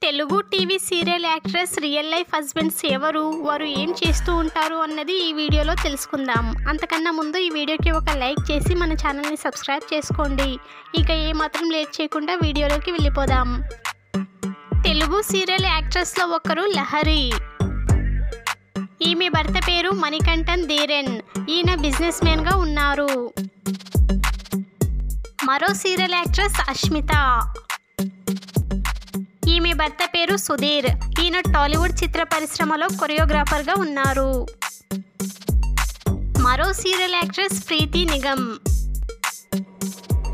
Telugu TV serial actress real life husbands ఎవరు, వారు ఏం చేస్తూ ఉంటారు అన్నది ఈ వీడియోలో తెలుసుకుందాం. అంతకన్నా ముందు ఈ వీడియోకి ఒక లైక్ చేసి మన ఛానల్ని సబ్స్క్రైబ్ చేసుకోండి. ఇక ఏమాత్రం లేట్ చేయకుండా వీడియోలోకి వెళ్ళిపోదాం. తెలుగు సీరియల్ యాక్ట్రెస్లో ఒకరు లహరి. ఈమె భర్త పేరు మణికంఠన్ ధీరెన్. ఈయన బిజినెస్ మ్యాన్గా ఉన్నారు. మరో సీరియల్ యాక్ట్రెస్ అష్మిత. ఈమె భర్త పేరు సుధీర్. ఈయన టాలీవుడ్ చిత్ర పరిశ్రమలో కొరియోగ్రాఫర్గా ఉన్నారు. మరో సీరియల్ యాక్ట్రెస్ ప్రీతి నిగమ్.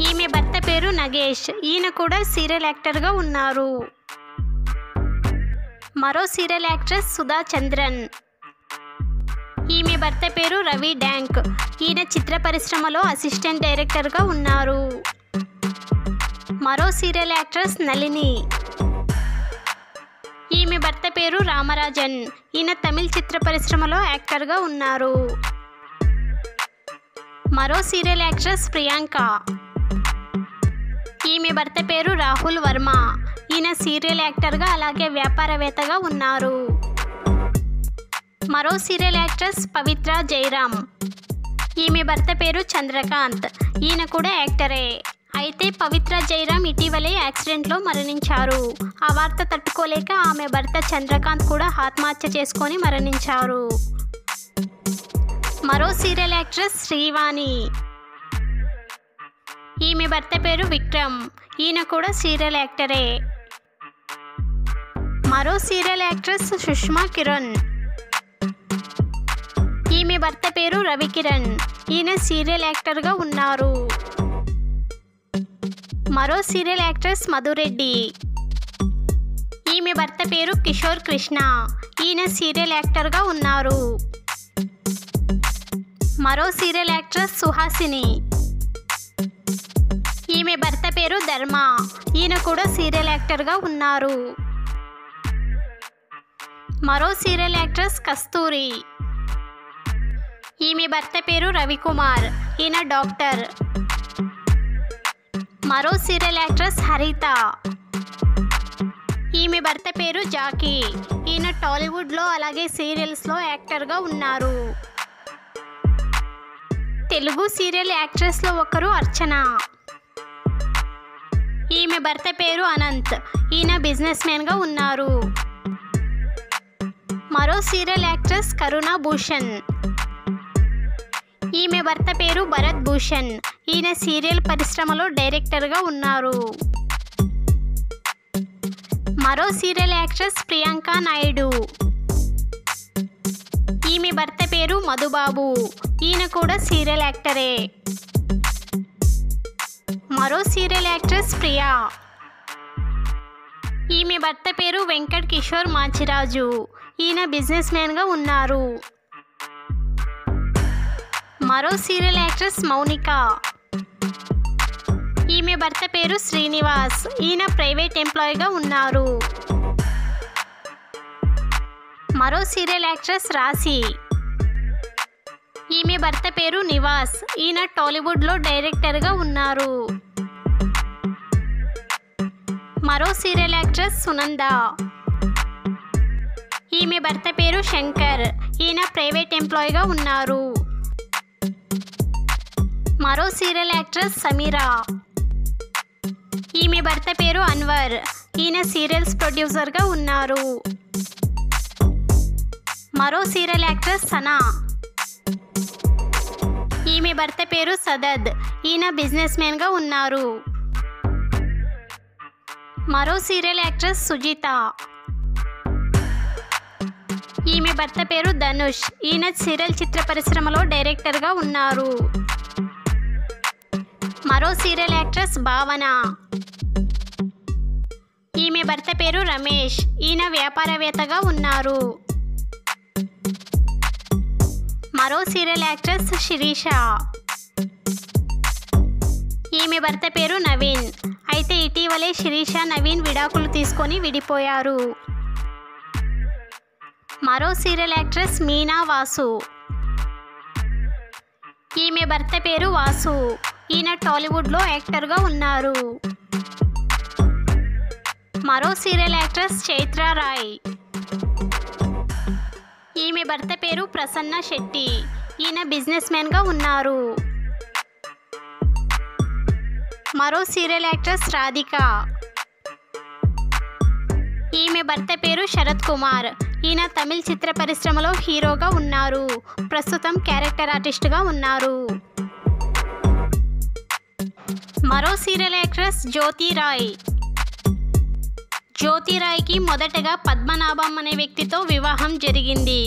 ఈమె భర్త పేరు నగేష్. ఈయన కూడా సీరియల్ యాక్టర్గా ఉన్నారు. మరో సీరియల్ యాక్ట్రెస్ సుధా చంద్రన్. ఈమె భర్త పేరు రవి డ్యాంక్. ఈయన చిత్ర పరిశ్రమలో అసిస్టెంట్ డైరెక్టర్గా ఉన్నారు. మరో సీరియల్ యాక్ట్రెస్ నళిని. ఈమె భర్త పేరు రామరాజన్. ఈయన తమిళ చిత్ర పరిశ్రమలో యాక్టర్గా ఉన్నారు. మరో సీరియల్ యాక్ట్రెస్ ప్రియాంక. ఈమె భర్త పేరు రాహుల్ వర్మ. ఈయన సీరియల్ యాక్టర్గా అలాగే వ్యాపారవేత్తగా ఉన్నారు. మరో సీరియల్ యాక్ట్రెస్ పవిత్ర జయరామ్. ఈమె భర్త పేరు చంద్రకాంత్. ఈయన కూడా యాక్టరే. అయితే పవిత్ర జయరామ్ ఇటీవలే యాక్సిడెంట్లో మరణించారు. ఆ వార్త తట్టుకోలేక ఆమె భర్త చంద్రకాంత్ కూడా ఆత్మహత్య చేసుకొని మరణించారు. మరో సీరియల్ యాక్ట్రెస్ శ్రీవాణి. ఈమె భర్త పేరు విక్రమ్. ఈయన కూడా సీరియల్ యాక్టరే. మరో సీరియల్ యాక్ట్రెస్ సుష్మా కిరణ్. ఈమె భర్త పేరు రవికిరణ్. ఈయన సీరియల్ యాక్టర్గా ఉన్నారు. మరో సీరియల్ యాక్ట్రెస్ మధురెడ్డి. ఈమె భర్త పేరు కిషోర్ కృష్ణ. ఈయన సీరియల్ యాక్టర్గా ఉన్నారు. మరో సీరియల్ యాక్ట్రెస్ సుహాసిని. ఈమె భర్త పేరు ధర్మ. ఈయన కూడా సీరియల్ యాక్టర్గా ఉన్నారు. మరో సీరియల్ యాక్ట్రెస్ కస్తూరి. ఈమె భర్త పేరు రవికుమార్. ఈయన డాక్టర్. మరో సీరియల్ యాక్ట్రెస్ హరిత. ఈమె భర్త పేరు జాకీ. ఈయన టాలీవుడ్లో అలాగే సీరియల్స్లో యాక్టర్గా ఉన్నారు. తెలుగు సీరియల్ యాక్ట్రెస్లో ఒకరు అర్చన. ఈమె భర్త పేరు అనంత్. ఈయన బిజినెస్ మ్యాన్గా ఉన్నారు. మరో సీరియల్ యాక్ట్రెస్ కరుణ భూషణ్. ఈమె భర్త పేరు భరత్ భూషణ్. ఈయన సీరియల్ పరిశ్రమలో డైరెక్టర్గా ఉన్నారు. మరో సీరియల్ యాక్ట్రెస్ ప్రియాంక నాయుడు. ఈమె భర్త పేరు మధుబాబు. ఈయన కూడా సీరియల్ యాక్టరే. మరో సీరియల్ యాక్ట్రెస్ ప్రియా. ఈమె భర్త పేరు వెంకట్ కిషోర్ మాచిరాజు. ఈయన బిజినెస్ మ్యాన్గా ఉన్నారు. మరో సీరియల్ యాక్ట్రెస్ మౌనిక. ఈమె భర్త పేరు శ్రీనివాస్. ఈయన ప్రైవేట్ ఎంప్లాయీగా ఉన్నారు. మరో సీరియల్ యాక్ట్రెస్ రాశి. ఈమె భర్త పేరు నివాస్. ఈయన టాలీవుడ్లో డైరెక్టర్గా ఉన్నారు. మరో సీరియల్ యాక్ట్రెస్ సునంద. ఈమె భర్త పేరు శంకర్. ఈయన ప్రైవేట్ ఎంప్లాయీగా ఉన్నారు. మరో సీరియల్ యాక్ట్రెస్ సమీరా. ఈమె భర్త పేరు అన్వర్. ఈయన సీరియల్స్ ప్రొడ్యూసర్గా ఉన్నారు. మరో సీరియల్ యాక్ట్రెస్ సనా. ఈమె భర్త పేరు సదద్. ఈయన బిజినెస్ మ్యాన్గా ఉన్నారు. మరో సీరియల్ యాక్ట్రెస్ సుజిత. ఈమె భర్త పేరు ధనుష్. ఈయన సీరియల్ చిత్ర పరిశ్రమలో డైరెక్టర్గా ఉన్నారు. మరో సీరియల్ యాక్ట్రెస్ భావన. ఈమె భర్త పేరు రమేష్. ఈయన వ్యాపారవేత్తగా ఉన్నారు. మరో సీరియల్ యాక్ట్రెస్ శిరీష. ఈమె భర్త పేరు నవీన్. అయితే ఇటీవలే శిరీష నవీన్ విడాకులు తీసుకొని విడిపోయారు. మరో సీరియల్ యాక్ట్రెస్ మీనా వాసు. ఈమె భర్త పేరు వాసు. ఈయన టాలీవుడ్లో యాక్టర్గా ఉన్నారు. మరో సీరియల్ యాక్ట్రెస్ చైత్ర రాయ్. ఈమె భర్త పేరు ప్రసన్న శెట్టి. ఈయన బిజినెస్ మ్యాన్గా ఉన్నారు. మరో సీరియల్ యాక్ట్రెస్ రాధిక. ఈమె భర్త పేరు శరత్ కుమార్. ఈయన తమిళ చిత్ర పరిశ్రమలో హీరోగా ఉన్నారు. ప్రస్తుతం క్యారెక్టర్ ఆర్టిస్ట్గా ఉన్నారు. మరో సీరియల్ యాక్ట్రెస్ జ్యోతి రాయ్. జ్యోతి రాయ్కి మొదటగా పద్మనాభం అనే వ్యక్తితో వివాహం జరిగింది.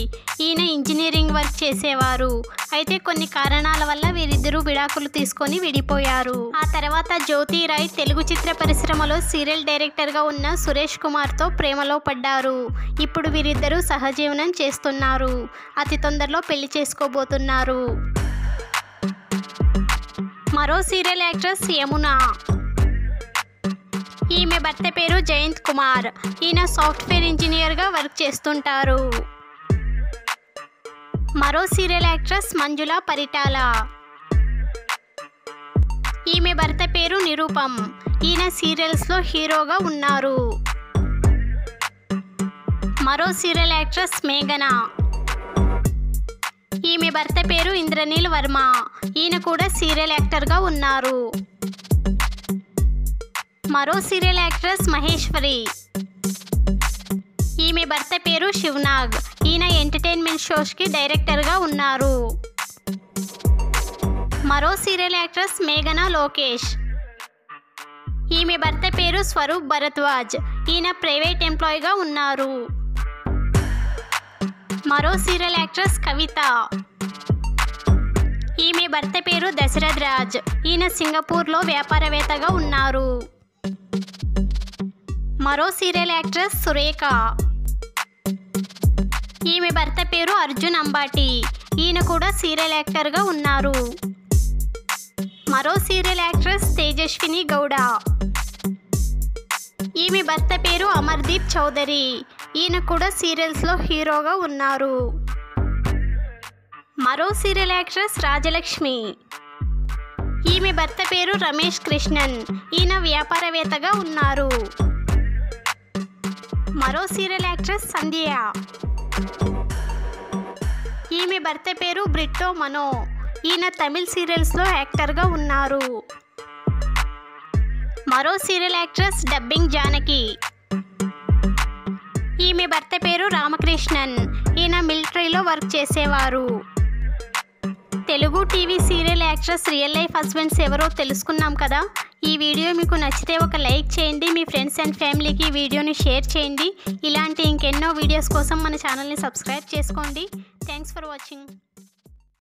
ఈయన ఇంజనీరింగ్ వర్క్ చేసేవారు. అయితే కొన్ని కారణాల వల్ల వీరిద్దరూ విడాకులు తీసుకొని విడిపోయారు. ఆ తర్వాత జ్యోతి రాయ్ తెలుగు చిత్ర పరిశ్రమలో సీరియల్ డైరెక్టర్గా ఉన్న సురేష్ కుమార్తో ప్రేమలో పడ్డారు. ఇప్పుడు వీరిద్దరూ సహజీవనం చేస్తున్నారు. అతి తొందరలో పెళ్లి చేసుకోబోతున్నారు. మరో సీరియల్ యాక్ట్రెస్ యమున. ఈమె భర్త పేరు జయంత్ కుమార్. ఈయన సాఫ్ట్వేర్ ఇంజనీర్గా వర్క్ చేస్తుంటారు. మరో సీరియల్ యాక్ట్రెస్ మంజుల పరిటాల. ఈమె భర్త పేరు నిరూపమ్. ఈయన సీరియల్స్లో హీరోగా ఉన్నారు. మరో సీరియల్ యాక్ట్రెస్ మేఘన. ఈమె భర్త పేరు ఇంద్రనీల్ వర్మ. ఈయన కూడా సీరియల్ యాక్టర్గా ఉన్నారు. మరో సీరియల్ యాక్ట్రెస్ మహేశ్వరి. ఈమె భర్త పేరు శివనాగ్. ఈయన ఎంటర్టైన్మెంట్ షోస్కి డైరెక్టర్గా ఉన్నారు. మరో సీరియల్ యాక్ట్రెస్ మేఘనా లోకేష్. ఈమె భర్త పేరు స్వరూప్ భరద్వాజ్. ఈయన ప్రైవేట్ ఎంప్లాయీగా ఉన్నారు. మరో సీరియల్ యాక్ట్రెస్ కవిత. ఈమె భర్త పేరు దశరథ్ రాజ్. ఈయన సింగపూర్లో వ్యాపారవేత్తగా ఉన్నారు. మరో సీరియల్ యాక్ట్రెస్ సురేఖ. ఈమె భర్త పేరు అర్జున్ అంబాటి. ఈయన కూడా సీరియల్ యాక్టర్గా ఉన్నారు. మరో సీరియల్ యాక్ట్రెస్ తేజస్విని గౌడ. ఈమె భర్త పేరు అమర్దీప్ చౌదరి. ఈయన కూడా సీరియల్స్లో హీరోగా ఉన్నారు. మరో సీరియల్ యాక్ట్రెస్ రాజలక్ష్మి. ఈమె భర్త పేరు రమేష్ కృష్ణన్. ఈయన వ్యాపారవేత్తగా ఉన్నారు. మరో సీరియల్ యాక్ట్రెస్ సంధ్య. ఈమె భర్త పేరు బ్రిట్టో మనో. ఈయన తమిళ సీరియల్స్లో యాక్టర్గా ఉన్నారు. మరో సీరియల్ యాక్ట్రెస్ డబ్బింగ్ జానకి. ఈమె భర్త పేరు రామకృష్ణన్. ఈయన మిలిటరీలో వర్క్ చేసేవారు. Telugu TV serial actress real life husbands ఎవరో తెలుసుకున్నాం కదా. ఈ వీడియో మీకు నచ్చితే ఒక లైక్ చేయండి. మీ ఫ్రెండ్స్ అండ్ ఫ్యామిలీకి ఈ వీడియోని షేర్ చేయండి. ఇలాంటి ఇంకెన్నో వీడియోస్ కోసం మన ఛానల్ని సబ్స్క్రైబ్ చేసుకోండి. Thanks for watching.